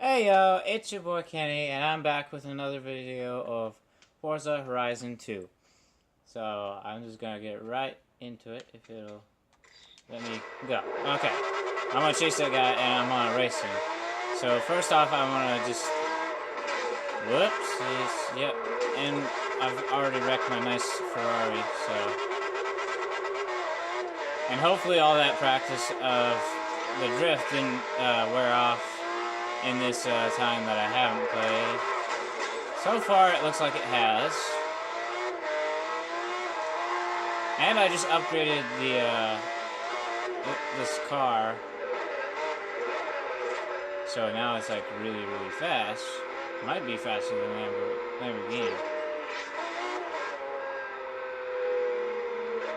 Hey yo, it's your boy Kenny, and I'm back with another video of Forza Horizon 2. So, I'm just gonna get right into it, if it'll let me go. Okay, I'm gonna chase that guy, and I'm gonna race him. So, first off, I wanna just... Whoops, yep, and I've already wrecked my nice Ferrari, so... And hopefully all that practice of the drift didn't wear off in this time that I haven't played. So far, it looks like it has. And I just upgraded the this car, so now it's like really, really fast. Might be faster than Lamborghini.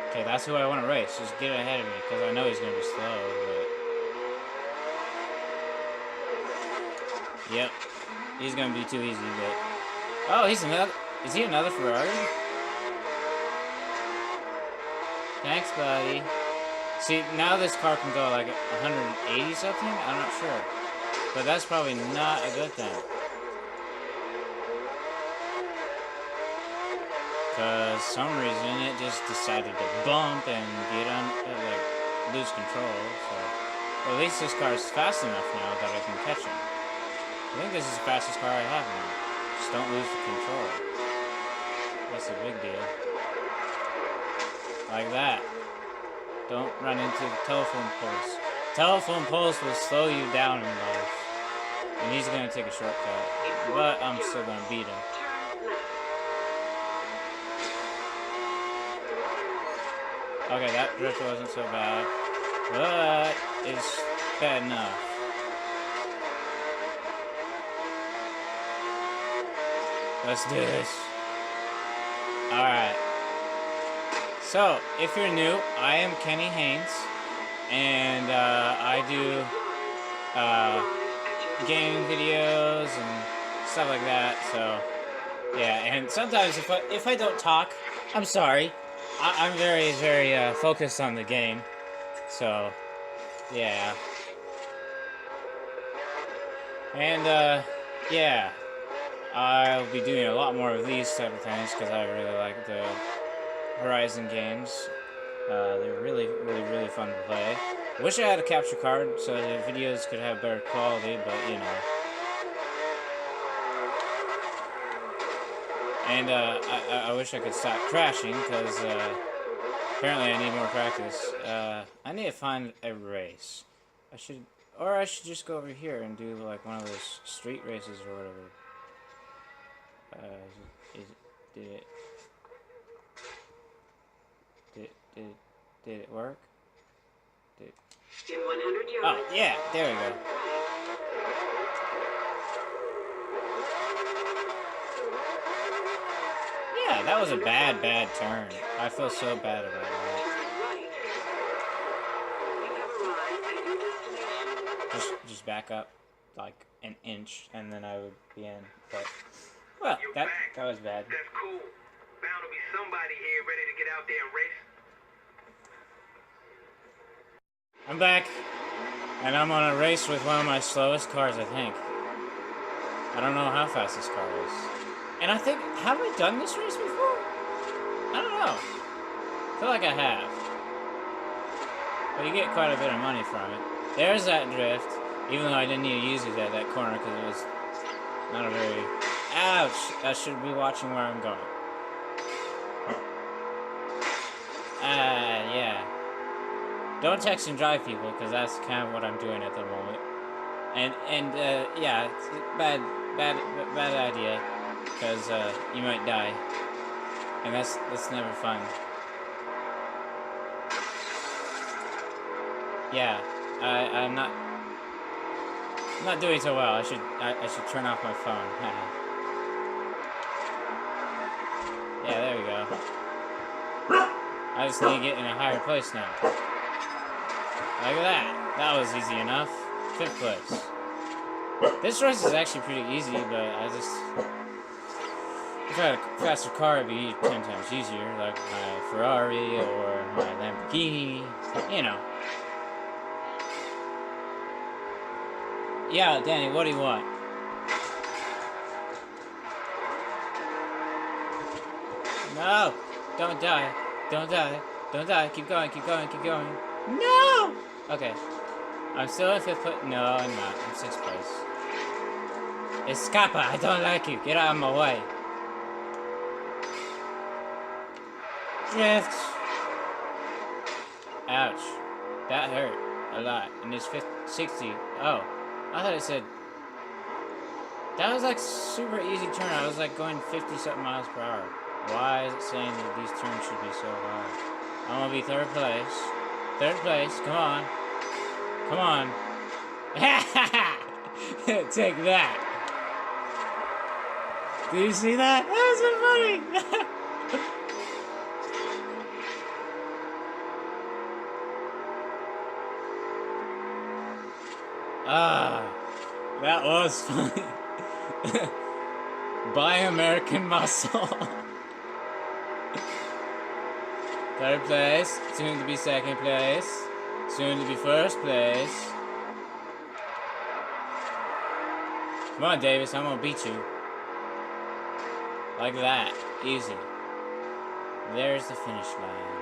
Okay, that's who I want to race. Just get ahead of me, because I know he's gonna be slow. But yep, he's gonna be too easy. But oh, he's another. Is he another Ferrari? Thanks, buddy. See, now this car can go like 180 something? I'm not sure. But that's probably not a good thing. Because some reason it just decided to bump and like, lose control. So, well, at least this car is fast enough now that I can catch him. I think this is the fastest car I have now. Just don't lose the control. That's a big deal. Like that. Don't run into the telephone poles. Telephone poles will slow you down in life. And he's gonna take a shortcut. But I'm still gonna beat him. Okay, that drift wasn't so bad. But it's bad enough. Let's do this. Alright. So, if you're new, I am Kenny Haynes, and I do gaming videos and stuff like that. So, yeah. And sometimes if I don't talk, I'm sorry. I'm very, very focused on the game. So, yeah. And yeah, I'll be doing a lot more of these type of things because I really like the Horizon games. They're really, really, really fun to play. I wish I had a capture card so the videos could have better quality, but you know. And I wish I could stop crashing because apparently I need more practice. I need to find a race. I should just go over here and do like one of those street races or whatever. Did it work? In 100 yards. Oh, yeah, there we go. Yeah, that was a bad turn. I feel so bad about that. Just back up like an inch and then I would be in. But well, that was bad. That's cool. Bound to be somebody here ready to get out there and race. I'm back, and I'm on a race with one of my slowest cars, I think. I don't know how fast this car is. And I think, have we done this race before? I don't know. I feel like I have. But you get quite a bit of money from it. There's that drift, even though I didn't need to use it at that corner because it was not a very... Ouch! I should be watching where I'm going. Yeah. Don't text and drive people, because that's kind of what I'm doing at the moment. And yeah, it's bad idea, because you might die, and that's never fun. Yeah, I'm not doing so well. I should turn off my phone. Yeah, there we go. I just need to get in a higher place now. Look at that. That was easy enough. 5th place. This race is actually pretty easy, but if I had a faster car, it'd be 10 times easier, like my Ferrari or my Lamborghini, you know. Yeah, Danny, what do you want? No! Don't die. Don't die. Don't die. Keep going, keep going, keep going. No! Okay. I'm still in 5th place. No, I'm not. I'm 6th place. Escapa, I don't like you. Get out of my way. Drift. Ouch. That hurt a lot. And it's 60. Oh. I thought it said... That was like super easy turn. I was like going 50-something miles per hour. Why is it saying that these turns should be so hard? I'm gonna be 3rd place. 3rd place. Come on. Come on. Take that. Do you see that? That was so funny. That was funny. Buy American muscle. 3rd place, soon to be 2nd place, soon to be 1st place. Come on, Davis, I'm gonna beat you. Like that, easy. There's the finish line.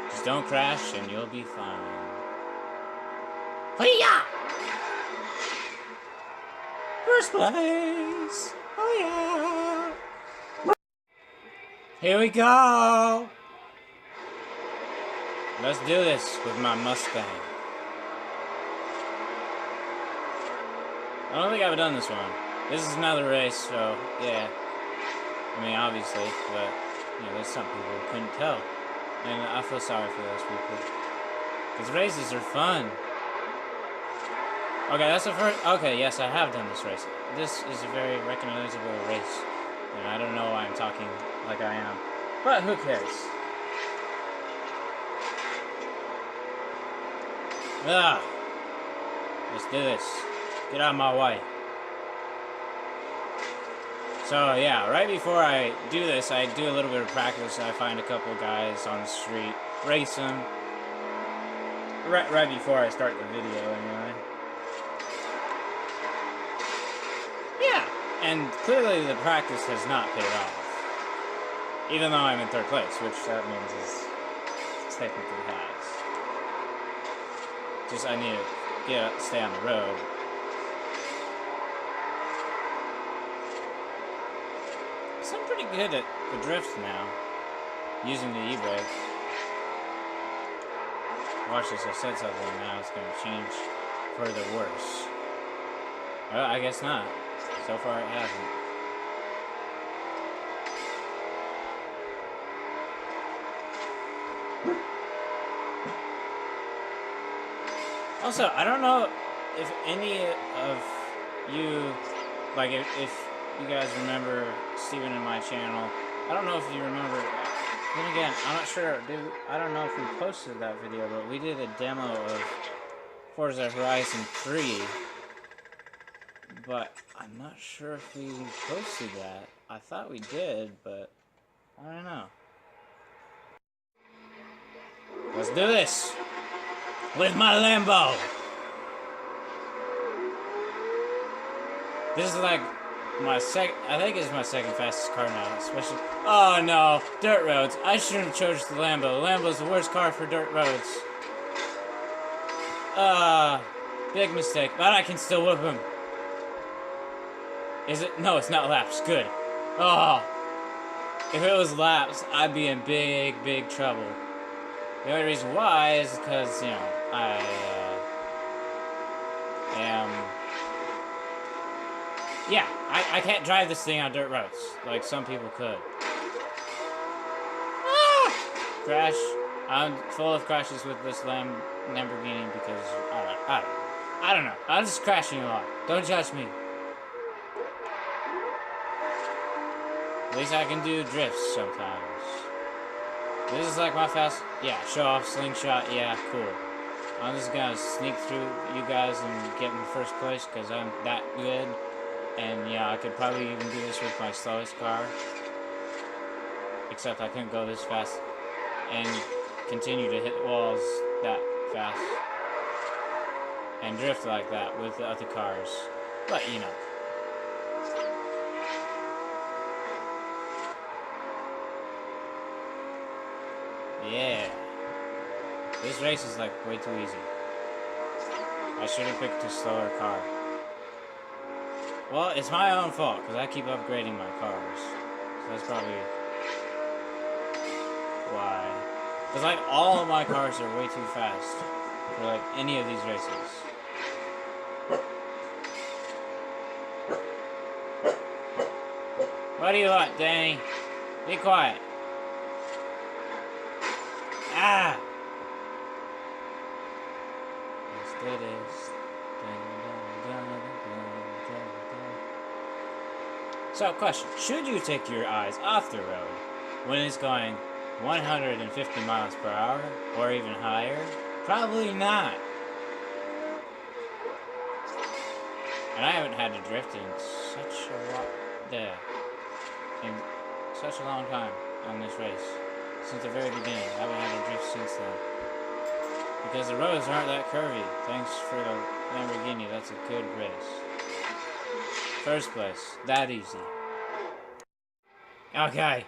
Just don't crash and you'll be fine. Hiya! 1st place! Oh yeah! Here we go! Let's do this with my Mustang. I don't think I've done this one. This is another race, so yeah. I mean, obviously, but you know, there's some people who couldn't tell. And I feel sorry for those people. Because races are fun. Okay, that's the first... Okay, yes, I have done this race. This is a very recognizable race. And I don't know why I'm talking like I am. But who cares? Ah! Let's do this. Get out of my way. So, yeah, right before I do this, I do a little bit of practice. I find a couple guys on the street, race them. Right before I start the video, anyway. Yeah, and clearly the practice has not paid off. Even though I'm in 3rd place, which that means is technically has. Just I need to stay on the road. So I'm pretty good at the drift now, using the e-brake. Watch this, I said something, now it's going to change for the worse. Well, I guess not. So far it hasn't. Also, I don't know if any of you, like if you guys remember Steven and my channel, I don't know if you remember, then again, I'm not sure, I don't know if we posted that video, but we did a demo of Forza Horizon 3, but I'm not sure if we posted that. I thought we did, but I don't know. Let's do this! With my Lambo! This is like my I think it's my 2nd fastest car now, especially... Oh no, dirt roads. I shouldn't have chosen the Lambo. The Lambo's the worst car for dirt roads. Big mistake, but I can still whip him. Is it? No, it's not laps. Good. Oh, if it was laps, I'd be in big trouble. The only reason why is because, you know, I am... Yeah, I can't drive this thing on dirt roads, like some people could. Ah! Crash. I'm full of crashes with this Lamborghini because, I don't know. I'm just crashing a lot. Don't judge me. At least I can do drifts sometimes. This is like my fast... Yeah, show off, slingshot, yeah, cool. I'm just gonna sneak through you guys and get in 1st place because I'm that good. And yeah, I could probably even do this with my slowest car. Except I couldn't go this fast and continue to hit walls that fast. And drift like that with the other cars. But, you know. Yeah. This race is like way too easy. I should have picked a slower car. Well, it's my own fault, because I keep upgrading my cars. So that's probably why. Because like all of my cars are way too fast for like any of these races. What do you want, Danny? Be quiet. Ah! Let's do this. So, question. Should you take your eyes off the road when it's going 150 miles per hour or even higher? Probably not. And I haven't had to drift in such a long time on this race. Since the very beginning. I haven't had to drift since then. Because the roads aren't that curvy. Thanks for the Lamborghini. That's a good race. First place. That easy. Okay.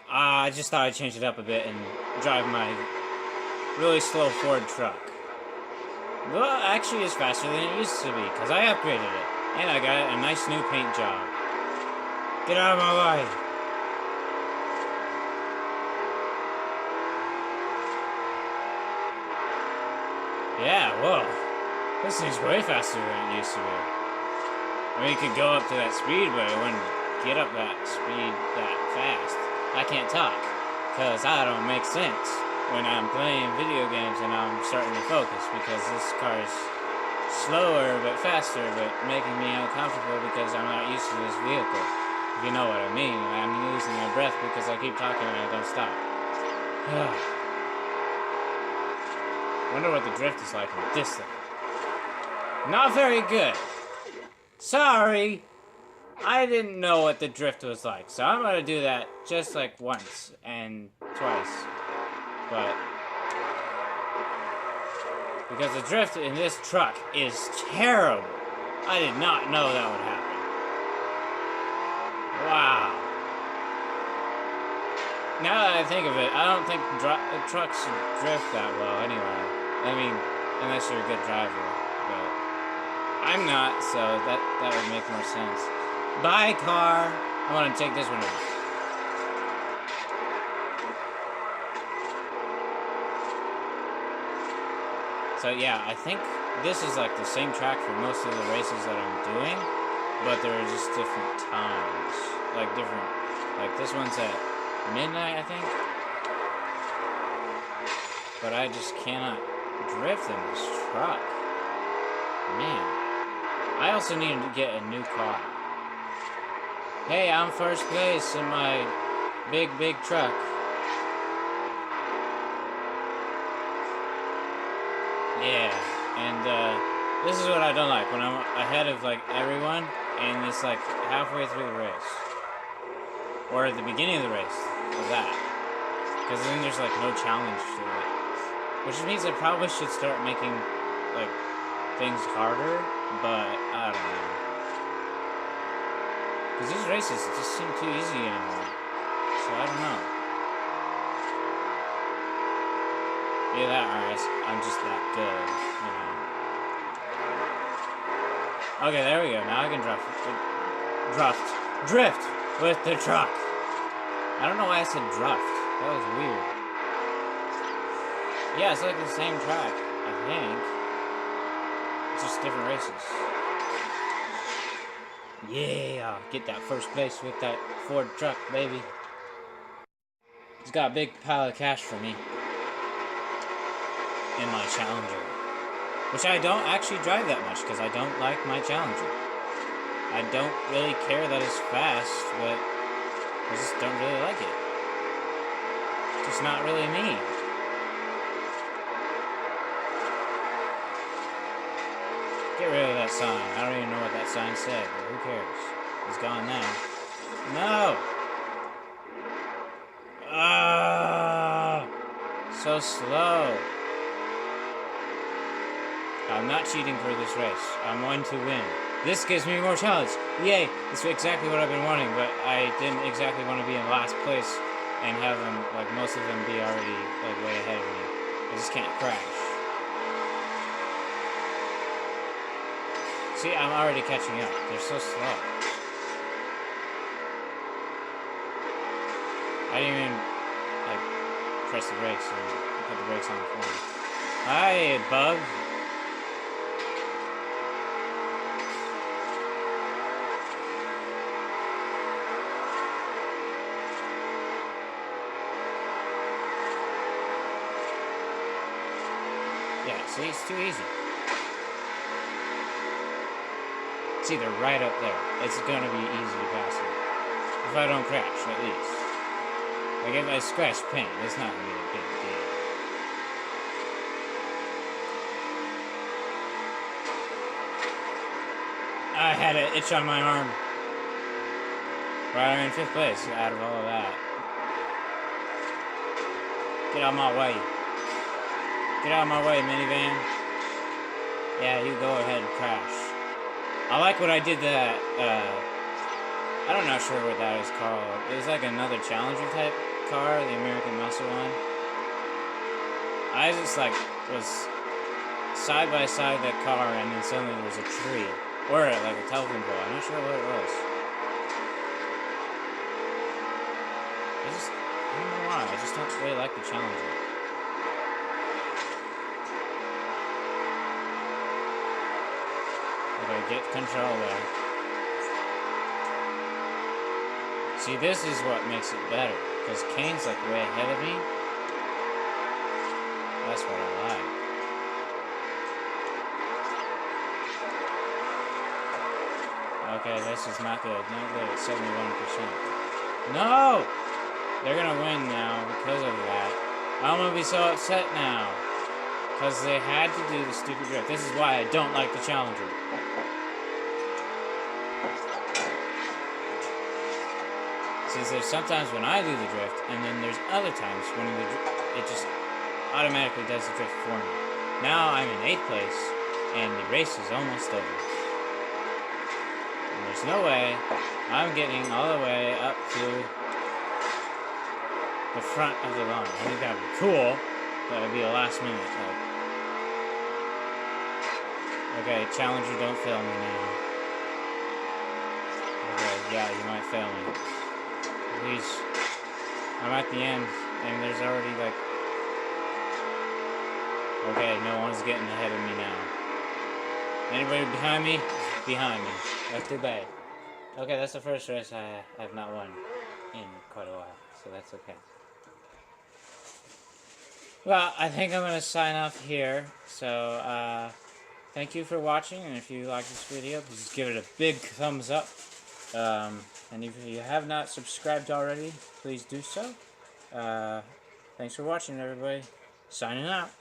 I just thought I'd change it up a bit and drive my really slow Ford truck. Well, actually it's faster than it used to be, because I upgraded it. And I got a nice new paint job. Get out of my way! Yeah, whoa. This thing's way faster than it used to be. I mean, you could go up to that speed, but it wouldn't get up that speed that fast. I can't talk, because I don't make sense when I'm playing video games and I'm starting to focus, because this car is slower but faster, but making me uncomfortable because I'm not used to this vehicle. If you know what I mean. I'm losing my breath because I keep talking and I don't stop. Wonder what the drift is like with this thing. Not very good. Sorry. I didn't know what the drift was like, so I'm gonna do that just like once and twice. But because the drift in this truck is terrible. I did not know that would happen. Wow. Now that I think of it, I don't think trucks drift that well anyway. I mean, unless you're a good driver. But I'm not, so that would make more sense. Bye, car. I want to take this one over. So yeah, I think this is like the same track for most of the races that I'm doing, but there are just different times. Like this one's at midnight, I think. But I just cannot drift in this truck. Man. I also need to get a new car. Hey, I'm first place in my big truck. Yeah, and this is what I don't like, when I'm ahead of like everyone, and it's like halfway through the race. Or at the beginning of the race, of that. Because then there's like no challenge to it. Which means I probably should start making like things harder, but I don't know. Because these races just seem too easy anymore. So I don't know. Either that or I'm just that good, you know. Okay, there we go. Now I can drift with the truck. I don't know why I said drift. That was weird. Yeah, it's like the same track, I think. It's just different races. Yeah, get that first place with that Ford truck, baby. It's got a big pile of cash for me. In my Challenger. Which I don't actually drive that much, because I don't like my Challenger. I don't really care that it's fast, but I just don't really like it. It's just not really me. Get rid of that sign. I don't even know what that sign said, but who cares? It's gone now. No! Ah! So slow. I'm not cheating for this race. I'm going to win. This gives me more challenge. Yay! It's exactly what I've been wanting, but I didn't exactly want to be in last place and have them, like, most of them be already, like, way ahead of me. I just can't crash. See, I'm already catching up. They're so slow. I didn't even, like, press the brakes and put the brakes on for me. Hi, bug. Yeah, see, it's too easy. See, they're right up there. It's gonna be easy to pass them. If I don't crash, at least. Like, if I scratch paint, it's not gonna be a big deal. I had an itch on my arm. But I'm in 5th place out of all of that. Get out of my way. Get out of my way, minivan. Yeah, you go ahead and crash. I like what I did that, I'm not sure what that is called. It was like another Challenger type car, the American Muscle one. I just, like, was side by side that car, and then suddenly there was a tree. Or, like, a telephone pole. I'm not sure what it was. I don't know why. I just don't really like the Challenger. Okay, get control there. See, this is what makes it better. Because Kane's, like, way ahead of me. That's what I like. Okay, this is not good. Not good at 71%. No! They're gonna win now because of that. I'm gonna be so upset now. Because they had to do the stupid drift. This is why I don't like the Challenger. See, there's sometimes when I do the drift, and then there's other times when it just automatically does the drift for me. Now I'm in 8th place, and the race is almost over. And there's no way I'm getting all the way up to the front of the line. I think that would be cool, but it would be a last minute. Like, okay, Challenger, don't fail me now. Okay, yeah, you might fail me. Please. I'm at the end, and there's already, like... Okay, no one's getting ahead of me now. Anybody behind me? Behind me. That's too bad. Okay, that's the first race I have not won in quite a while, so that's okay. Well, I think I'm going to sign off here, so, thank you for watching, and if you like this video, please give it a big thumbs up. And if you have not subscribed already, please do so. Thanks for watching, everybody. Signing out.